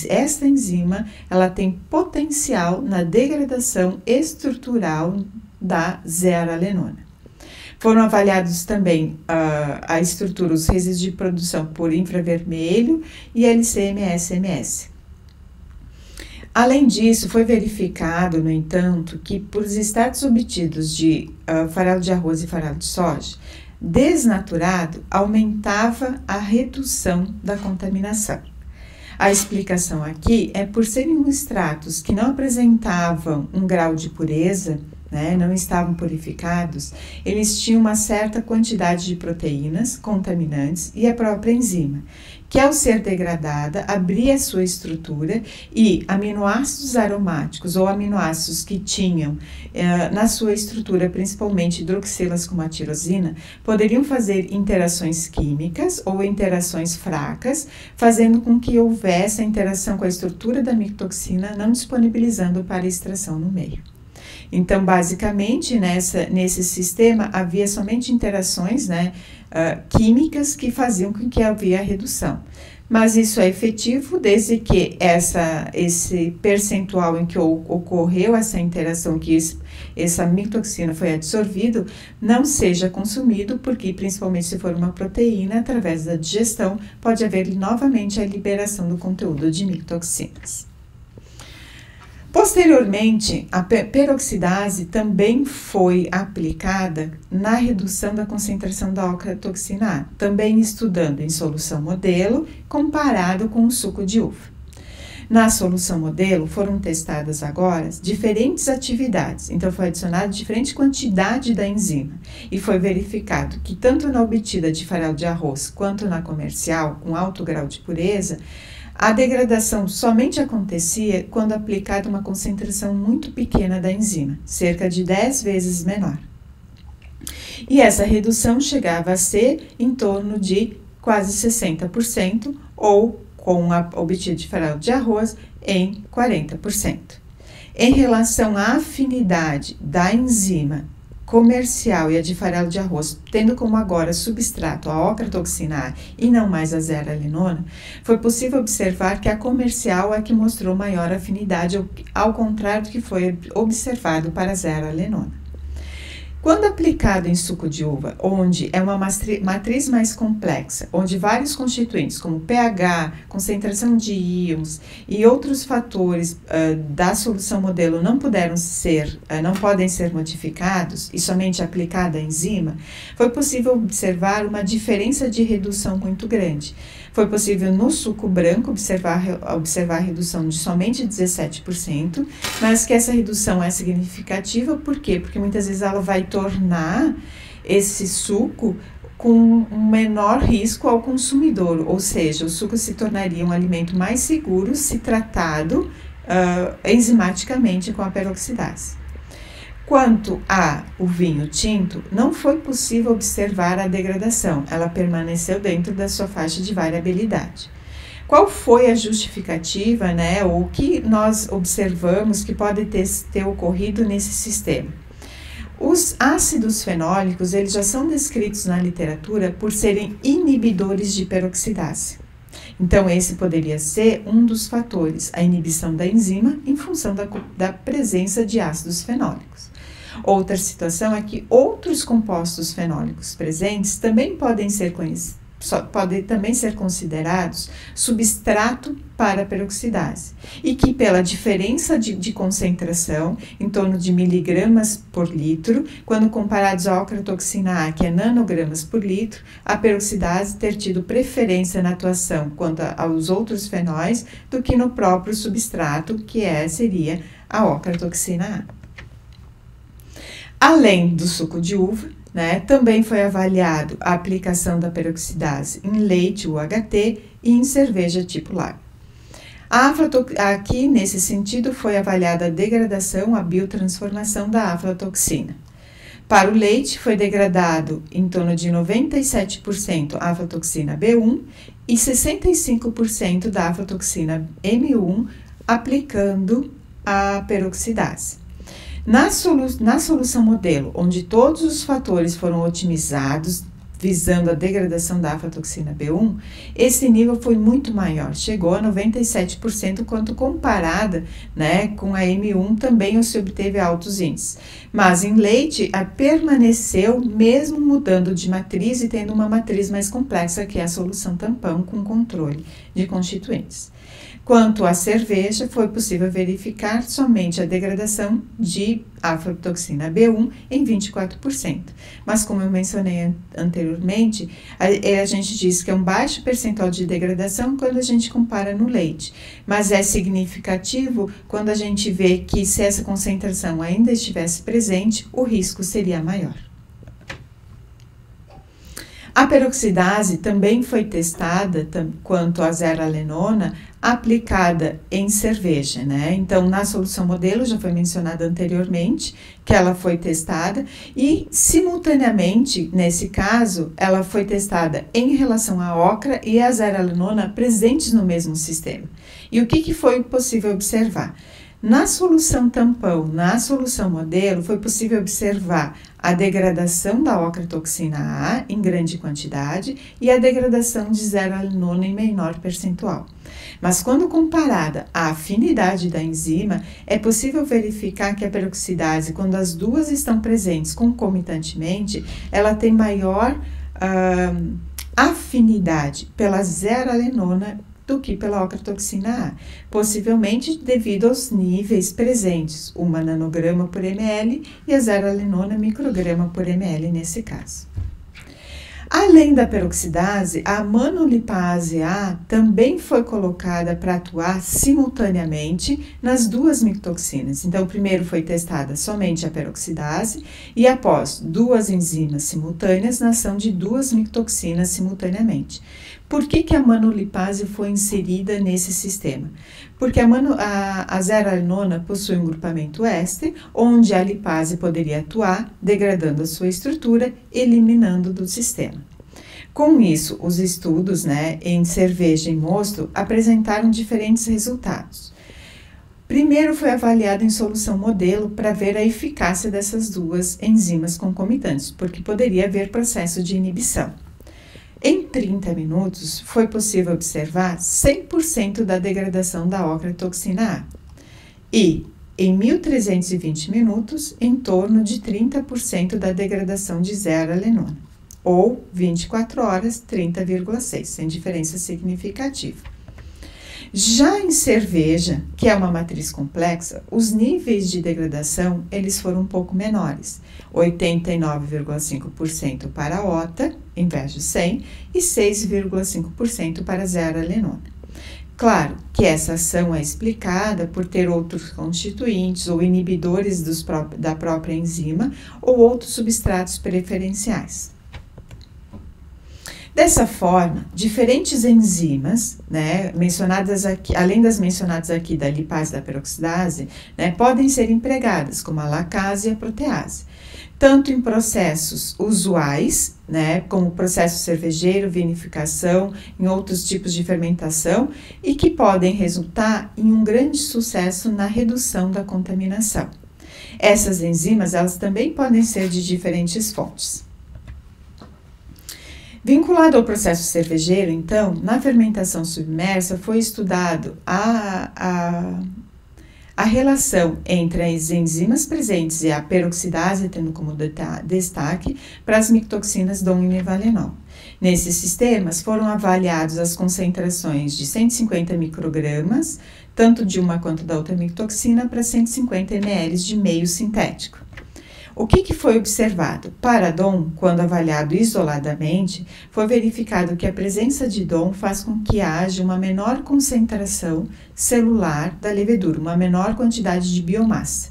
esta enzima ela tem potencial na degradação estrutural da zearalenona. Foram avaliados também a estrutura, os resíduos de produção por infravermelho e LC-MS-MS. Além disso, foi verificado, no entanto, que por os extratos obtidos de farelo de arroz e farelo de soja, desnaturado aumentava a redução da contaminação. A explicação aqui é por serem extratos que não apresentavam um grau de pureza, né, não estavam purificados, eles tinham uma certa quantidade de proteínas contaminantes e a própria enzima, que ao ser degradada, abria sua estrutura e aminoácidos aromáticos ou aminoácidos que tinham na sua estrutura, principalmente hidroxilas como a tirosina, poderiam fazer interações químicas ou interações fracas, fazendo com que houvesse a interação com a estrutura da micotoxina, não disponibilizando para extração no meio. Então, basicamente, nesse sistema havia somente interações, químicas que faziam com que havia redução. Mas isso é efetivo desde que esse percentual em que ocorreu essa interação, que essa micotoxina foi absorvido, não seja consumido, porque principalmente se for uma proteína, através da digestão, pode haver novamente a liberação do conteúdo de micotoxinas. Posteriormente, a peroxidase também foi aplicada na redução da concentração da ocratoxina A, também estudando em solução modelo comparado com o suco de uva. Na solução modelo foram testadas agora diferentes atividades, então foi adicionada diferente quantidade da enzima e foi verificado que tanto na obtida de farelo de arroz quanto na comercial, com alto grau de pureza, a degradação somente acontecia quando aplicada uma concentração muito pequena da enzima, cerca de 10 vezes menor. E essa redução chegava a ser em torno de quase 60%, ou com a obtida de farelo de arroz em 40%. Em relação à afinidade da enzima comercial e a de farelo de arroz, tendo como agora substrato a ocratoxina A e não mais a zeralenona, foi possível observar que a comercial é que mostrou maior afinidade, ao contrário do que foi observado para a zeralenona. Quando aplicado em suco de uva, onde é uma matriz mais complexa, onde vários constituintes, como pH, concentração de íons e outros fatores da solução modelo não podem ser modificados e somente aplicada a enzima, foi possível observar uma diferença de redução muito grande. Foi possível no suco branco observar a redução de somente 17%, mas que essa redução é significativa, por quê? Porque muitas vezes ela vai tornar esse suco com um menor risco ao consumidor, ou seja, o suco se tornaria um alimento mais seguro se tratado enzimaticamente com a peroxidase. Quanto ao vinho tinto, não foi possível observar a degradação, ela permaneceu dentro da sua faixa de variabilidade. Qual foi a justificativa, ou o que nós observamos que pode ter ocorrido nesse sistema? Os ácidos fenólicos, eles já são descritos na literatura por serem inibidores de peroxidase. Então, esse poderia ser um dos fatores, a inibição da enzima em função da presença de ácidos fenólicos. Outra situação é que outros compostos fenólicos presentes também podem ser considerados substrato para a peroxidase e que pela diferença de concentração, em torno de miligramas por litro, quando comparados à ocratoxina A, que é nanogramas por litro, a peroxidase ter tido preferência na atuação quanto aos outros fenóis do que no próprio substrato, que seria a ocratoxina A. Além do suco de uva, também foi avaliado a aplicação da peroxidase em leite UHT e em cerveja tipo lager. Aqui, nesse sentido, foi avaliada a degradação, a biotransformação da aflatoxina. Para o leite, foi degradado em torno de 97% a aflatoxina B1 e 65% da aflatoxina M1, aplicando a peroxidase. Na solução modelo, onde todos os fatores foram otimizados, visando a degradação da aflatoxina B1, esse nível foi muito maior, chegou a 97%, quando comparada com a M1 também se obteve altos índices. Mas em leite, permaneceu mesmo mudando de matriz e tendo uma matriz mais complexa, que é a solução tampão com controle de constituintes. Quanto à cerveja, foi possível verificar somente a degradação de aflatoxina B1 em 24%. Mas, como eu mencionei anteriormente, a gente diz que é um baixo percentual de degradação quando a gente compara no leite, mas é significativo quando a gente vê que, se essa concentração ainda estivesse presente, o risco seria maior. A peroxidase também foi testada quanto à zearalenona aplicada em cerveja, né? Então, na solução modelo, já foi mencionado anteriormente que ela foi testada e, simultaneamente, nesse caso, ela foi testada em relação à ocra e à zearalenona presentes no mesmo sistema. E o que foi possível observar? Na solução tampão, na solução modelo, foi possível observar a degradação da ocratoxina A em grande quantidade e a degradação de zearalenona em menor percentual. Mas quando comparada à afinidade da enzima, é possível verificar que a peroxidase, quando as duas estão presentes concomitantemente, ela tem maior afinidade pela zearalenona do que pela ocratoxina A, possivelmente devido aos níveis presentes, 1 nanograma por ml e a zearalenona micrograma por ml nesse caso. Além da peroxidase, a manolipase A também foi colocada para atuar simultaneamente nas duas micotoxinas. Então, primeiro foi testada somente a peroxidase e após duas enzimas simultâneas na ação de duas micotoxinas simultaneamente. Por que a manolipase foi inserida nesse sistema? Porque a zearalenona possui um grupamento éster, onde a lipase poderia atuar, degradando a sua estrutura, eliminando do sistema. Com isso, os estudos em cerveja e mosto apresentaram diferentes resultados. Primeiro foi avaliado em solução modelo para ver a eficácia dessas duas enzimas concomitantes, porque poderia haver processo de inibição. Em 30 minutos, foi possível observar 100% da degradação da ocratoxina A e, em 1.320 minutos, em torno de 30% da degradação de zearalenona, ou 24 horas, 30,6%, sem diferença significativa. Já em cerveja, que é uma matriz complexa, os níveis de degradação eles foram um pouco menores, 89,5% para a OTA, em vez de 100%, e 6,5% para a zearalenona. Claro que essa ação é explicada por ter outros constituintes ou inibidores da própria enzima ou outros substratos preferenciais. Dessa forma, diferentes enzimas, mencionadas aqui, além das mencionadas aqui da lipase e da peroxidase, podem ser empregadas, como a lacase e a protease, tanto em processos usuais, como o processo cervejeiro, vinificação, em outros tipos de fermentação, e que podem resultar em um grande sucesso na redução da contaminação. Essas enzimas, elas também podem ser de diferentes fontes. Vinculado ao processo cervejeiro, então, na fermentação submersa foi estudado a relação entre as enzimas presentes e a peroxidase, tendo como destaque para as micotoxinas DON e nivalenol. Nesses sistemas foram avaliados as concentrações de 150 microgramas, tanto de uma quanto da outra micotoxina, para 150 ml de meio sintético. O que foi observado? Para DON, quando avaliado isoladamente, foi verificado que a presença de DON faz com que haja uma menor concentração celular da levedura, uma menor quantidade de biomassa.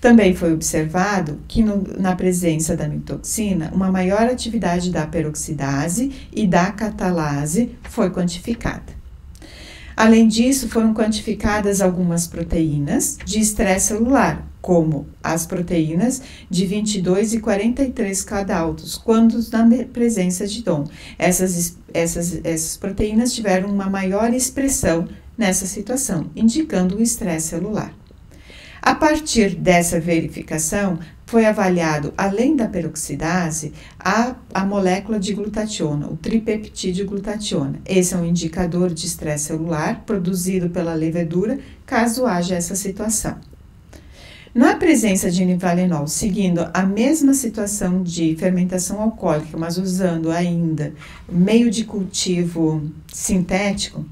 Também foi observado que na presença da micotoxina, uma maior atividade da peroxidase e da catalase foi quantificada. Além disso, foram quantificadas algumas proteínas de estresse celular, como as proteínas de 22 e 43 cadaltos, quando na presença de DON. Essas proteínas tiveram uma maior expressão nessa situação, indicando o estresse celular. A partir dessa verificação, foi avaliado, além da peroxidase, a molécula de glutationa, o tripeptídeo glutationa. Esse é um indicador de estresse celular produzido pela levedura, caso haja essa situação. Na presença de nivalenol, seguindo a mesma situação de fermentação alcoólica, mas usando ainda meio de cultivo sintético,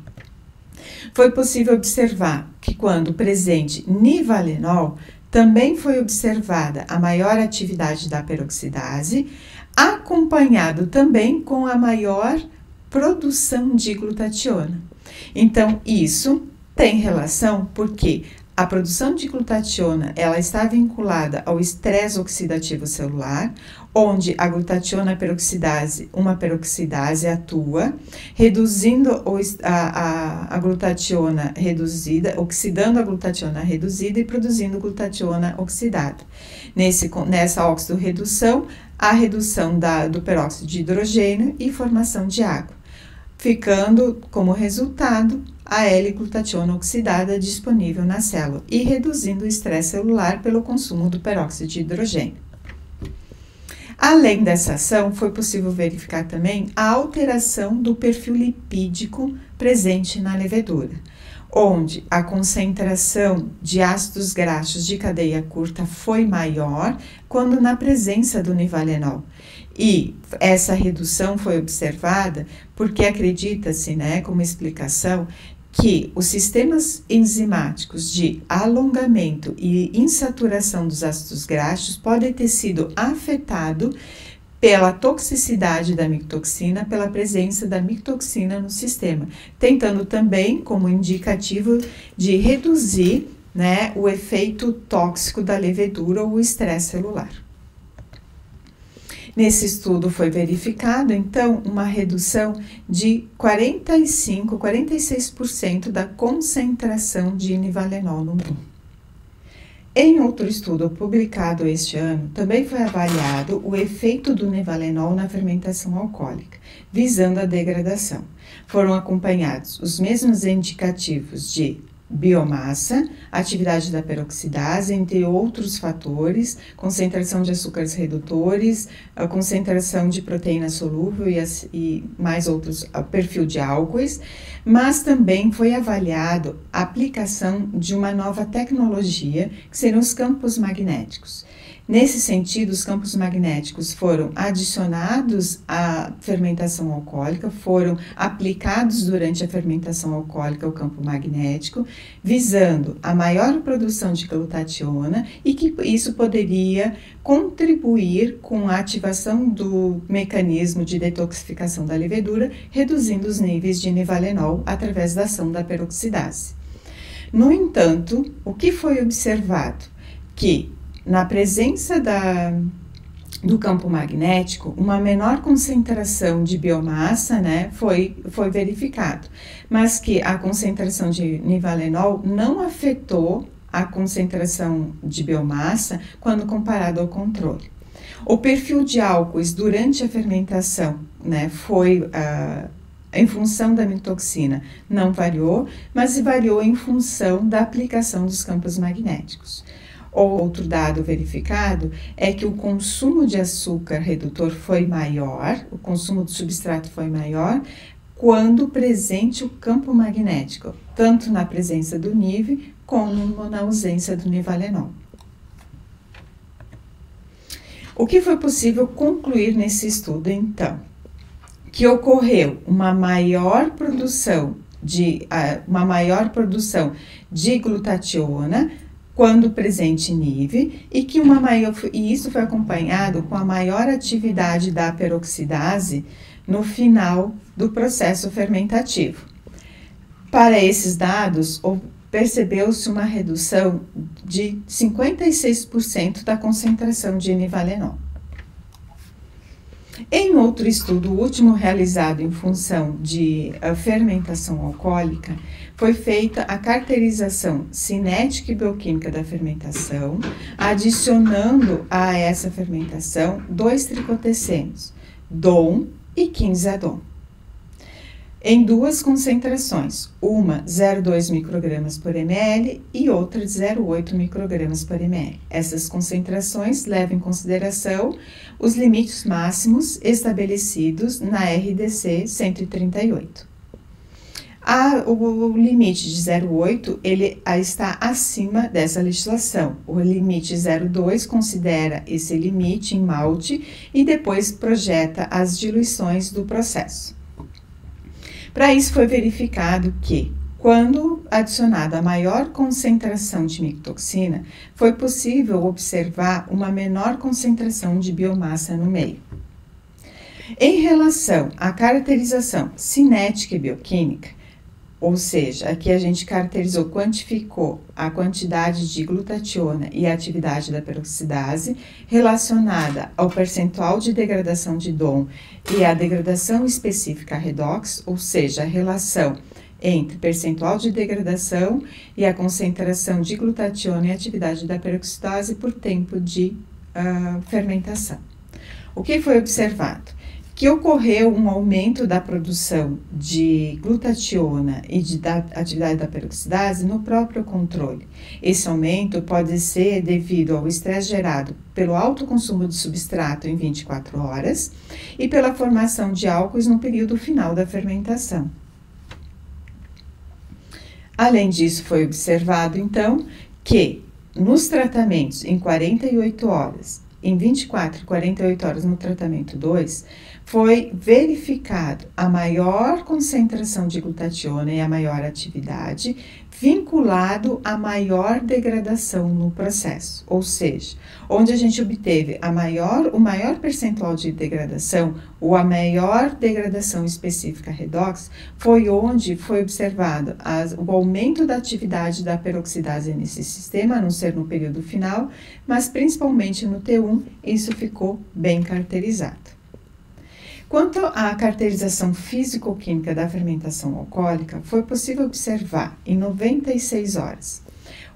Foi possível observar que quando presente nivalenol, também foi observada a maior atividade da peroxidase, acompanhado também com a maior produção de glutationa. Então, isso tem relação porque a produção de glutationa, ela está vinculada ao estresse oxidativo celular, onde a glutationa peroxidase, uma peroxidase atua, reduzindo a glutationa reduzida, oxidando a glutationa reduzida e produzindo glutationa oxidada. Nessa oxidorredução, a redução do peróxido de hidrogênio e formação de água, ficando como resultado a L-glutationa oxidada disponível na célula e reduzindo o estresse celular pelo consumo do peróxido de hidrogênio. Além dessa ação, foi possível verificar também a alteração do perfil lipídico presente na levedura, onde a concentração de ácidos graxos de cadeia curta foi maior quando na presença do nivalenol. E essa redução foi observada porque acredita-se, como explicação, que os sistemas enzimáticos de alongamento e insaturação dos ácidos graxos podem ter sido afetados pela toxicidade da micotoxina, pela presença da micotoxina no sistema, tentando também como indicativo de reduzir, o efeito tóxico da levedura ou o estresse celular. Nesse estudo foi verificado, então, uma redução de 46% da concentração de nivalenol no mundo. Em outro estudo publicado este ano, também foi avaliado o efeito do nivalenol na fermentação alcoólica, visando a degradação. Foram acompanhados os mesmos indicativos de biomassa, atividade da peroxidase, entre outros fatores, concentração de açúcares redutores, a concentração de proteína solúvel e mais outros, perfil de álcoois, mas também foi avaliado a aplicação de uma nova tecnologia, que seriam os campos magnéticos. Nesse sentido, os campos magnéticos foram adicionados à fermentação alcoólica, foram aplicados durante a fermentação alcoólica o campo magnético, visando a maior produção de glutationa e que isso poderia contribuir com a ativação do mecanismo de detoxificação da levedura, reduzindo os níveis de nivalenol através da ação da peroxidase. No entanto, o que foi observado? Que na presença do campo magnético, uma menor concentração de biomassa, foi verificado, mas que a concentração de nivalenol não afetou a concentração de biomassa quando comparado ao controle. O perfil de álcoois durante a fermentação, foi em função da micotoxina, não variou, mas variou em função da aplicação dos campos magnéticos. Outro dado verificado é que o consumo de açúcar redutor foi maior, o consumo de substrato foi maior, quando presente o campo magnético, tanto na presença do NIV como na ausência do nivalenol. O que foi possível concluir nesse estudo, então? Que ocorreu uma maior produção de glutationa quando presente NIV e isso foi acompanhado com a maior atividade da peroxidase no final do processo fermentativo. Para esses dados, percebeu-se uma redução de 56% da concentração de nivalenol. Em outro estudo, o último realizado em função de fermentação alcoólica, foi feita a caracterização cinética e bioquímica da fermentação, adicionando a essa fermentação 2 tricotecenos, DOM e 15-ADOM, em 2 concentrações, uma 0,2 microgramas por ml e outra 0,8 microgramas por ml. Essas concentrações levam em consideração os limites máximos estabelecidos na RDC 138. O limite de 0,8 ele está acima dessa legislação. O limite 0,2 considera esse limite em malte e depois projeta as diluições do processo. Para isso foi verificado que Quando adicionada a maior concentração de micotoxina, foi possível observar uma menor concentração de biomassa no meio. Em relação à caracterização cinética e bioquímica, ou seja, aqui a gente caracterizou, quantificou a quantidade de glutationa e a atividade da peroxidase relacionada ao percentual de degradação de DON e a degradação específica redox, ou seja, a relação entre percentual de degradação e a concentração de glutationa e a atividade da peroxidase por tempo de fermentação. O que foi observado? Que ocorreu um aumento da produção de glutationa e da atividade da peroxidase no próprio controle. Esse aumento pode ser devido ao estresse gerado pelo alto consumo de substrato em 24 horas e pela formação de álcoois no período final da fermentação. Além disso, foi observado, então, que nos tratamentos em 48 horas, em 24 e 48 horas no tratamento 2, foi verificado a maior concentração de glutationa e a maior atividade, vinculado à maior degradação no processo. Ou seja, onde a gente obteve o maior percentual de degradação ou a maior degradação específica redox, foi onde foi observado o aumento da atividade da peroxidase nesse sistema, a não ser no período final, mas principalmente no T1, isso ficou bem caracterizado. Quanto à caracterização físico-química da fermentação alcoólica, foi possível observar, em 96 horas,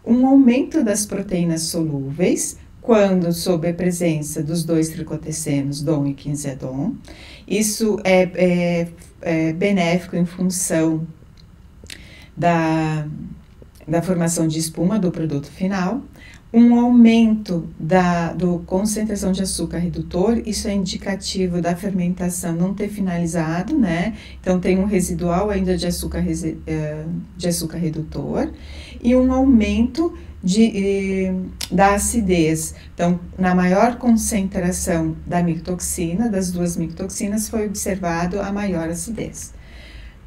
um aumento das proteínas solúveis, quando sob a presença dos dois tricotecenos, DON e 15-ADON. Isso é benéfico em função da formação de espuma do produto final. Um aumento da concentração de açúcar redutor, isso é indicativo da fermentação não ter finalizado, né? Então, tem um residual ainda de açúcar redutor e um aumento da acidez. Então, na maior concentração da micotoxina, das duas micotoxinas, foi observado a maior acidez.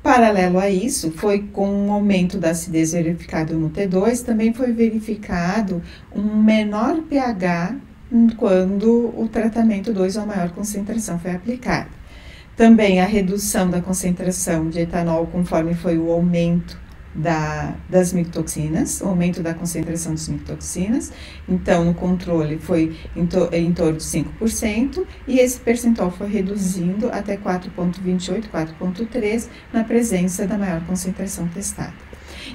Paralelo a isso, foi com um aumento da acidez verificado no T2, também foi verificado um menor pH quando o tratamento 2 ou a maior concentração foi aplicado. Também a redução da concentração de etanol conforme foi o aumento das micotoxinas, o aumento da concentração das micotoxinas. Então, no controle foi em torno de 5%, e esse percentual foi reduzindo até 4,28, 4,3 na presença da maior concentração testada.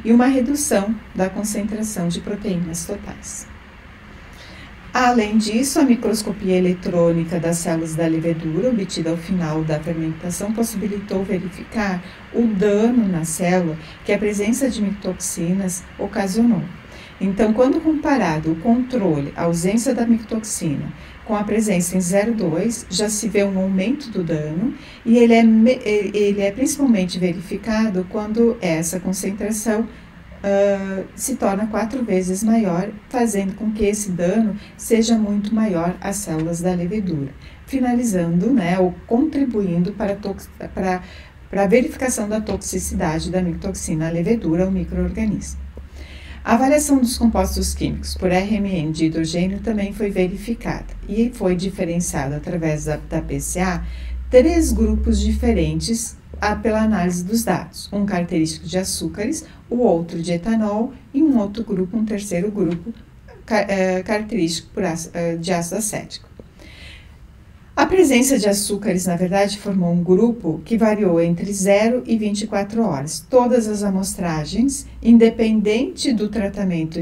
E uma redução da concentração de proteínas totais. Além disso, a microscopia eletrônica das células da levedura, obtida ao final da fermentação, possibilitou verificar o dano na célula que a presença de micotoxinas ocasionou. Então, quando comparado o controle, a ausência da micotoxina, com a presença em 0,2, já se vê um aumento do dano, e ele é principalmente verificado quando essa concentração se torna 4 vezes maior, fazendo com que esse dano seja muito maior às células da levedura, finalizando, né, ou contribuindo para a verificação da toxicidade da micotoxina à levedura ou micro-organismo. A avaliação dos compostos químicos por RMN de hidrogênio também foi verificada e foi diferenciado através da PCA 3 grupos diferentes pela análise dos dados, um característico de açúcares, o outro de etanol e um outro grupo, um terceiro grupo característico de ácido acético. A presença de açúcares, na verdade, formou um grupo que variou entre 0 e 24 horas. Todas as amostragens, independente do tratamento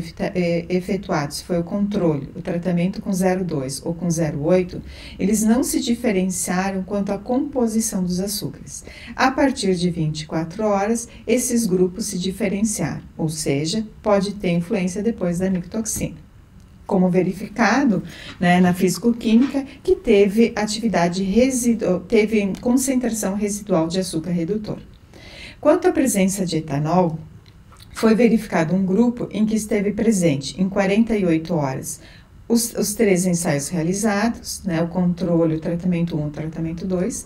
efetuado, se foi o controle, o tratamento com 0,2 ou com 0,8, eles não se diferenciaram quanto à composição dos açúcares. A partir de 24 horas, esses grupos se diferenciaram, ou seja, pode ter influência depois da micotoxina, como verificado, né, na físico-química, que teve teve concentração residual de açúcar redutor. Quanto à presença de etanol, foi verificado um grupo em que esteve presente em 48 horas os 3 ensaios realizados, né, o controle, o tratamento 1, o tratamento 2,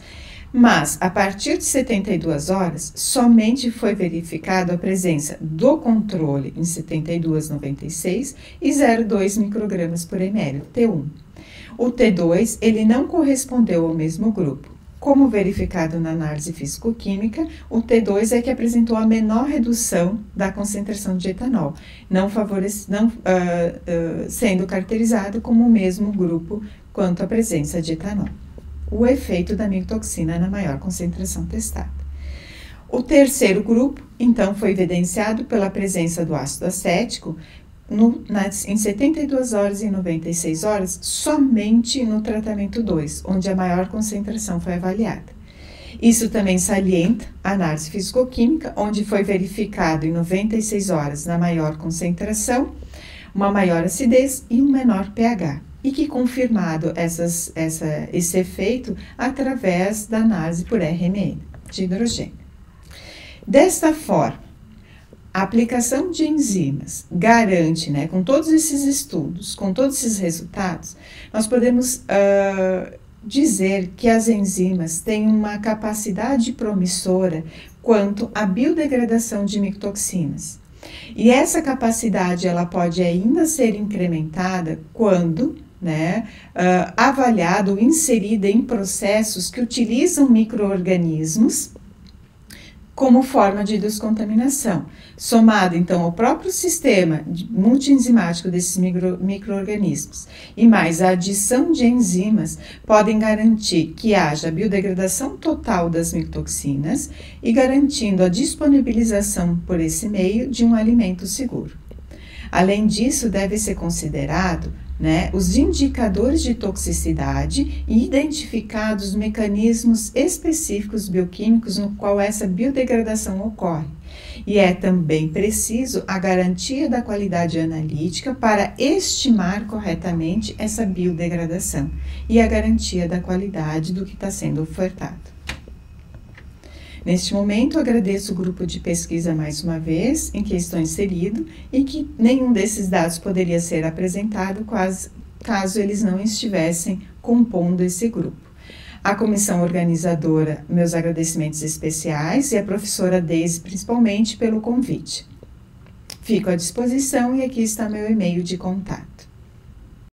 mas a partir de 72 horas, somente foi verificado a presença do controle em 72,96 e 0,2 microgramas por ml, T1. O T2, ele não correspondeu ao mesmo grupo. Como verificado na análise físico-química, o T2 é que apresentou a menor redução da concentração de etanol, sendo caracterizado como o mesmo grupo quanto à presença de etanol. O efeito da micotoxina na maior concentração testada. O terceiro grupo, então, foi evidenciado pela presença do ácido acético em 72 horas e 96 horas, somente no tratamento 2, onde a maior concentração foi avaliada. Isso também salienta a análise físico-química, onde foi verificado em 96 horas, na maior concentração, uma maior acidez e um menor pH, e que confirmado esse efeito através da análise por RMN de hidrogênio. Desta forma, a aplicação de enzimas garante, né, com todos esses estudos, com todos esses resultados, nós podemos dizer que as enzimas têm uma capacidade promissora quanto à biodegradação de micotoxinas. E essa capacidade ela pode ainda ser incrementada quando, né, avaliada ou inserida em processos que utilizam micro-organismos como forma de descontaminação, somado então ao próprio sistema multienzimático desses micro-organismos e mais a adição de enzimas, podem garantir que haja a biodegradação total das micotoxinas e garantindo a disponibilização por esse meio de um alimento seguro. Além disso, deve ser considerado, né, os indicadores de toxicidade e identificados mecanismos específicos bioquímicos no qual essa biodegradação ocorre. E é também preciso a garantia da qualidade analítica para estimar corretamente essa biodegradação e a garantia da qualidade do que está sendo ofertado. Neste momento, agradeço o grupo de pesquisa mais uma vez em que estou inserido e que nenhum desses dados poderia ser apresentado caso eles não estivessem compondo esse grupo. A comissão organizadora, meus agradecimentos especiais e a professora Deise, principalmente, pelo convite. Fico à disposição e aqui está meu e-mail de contato.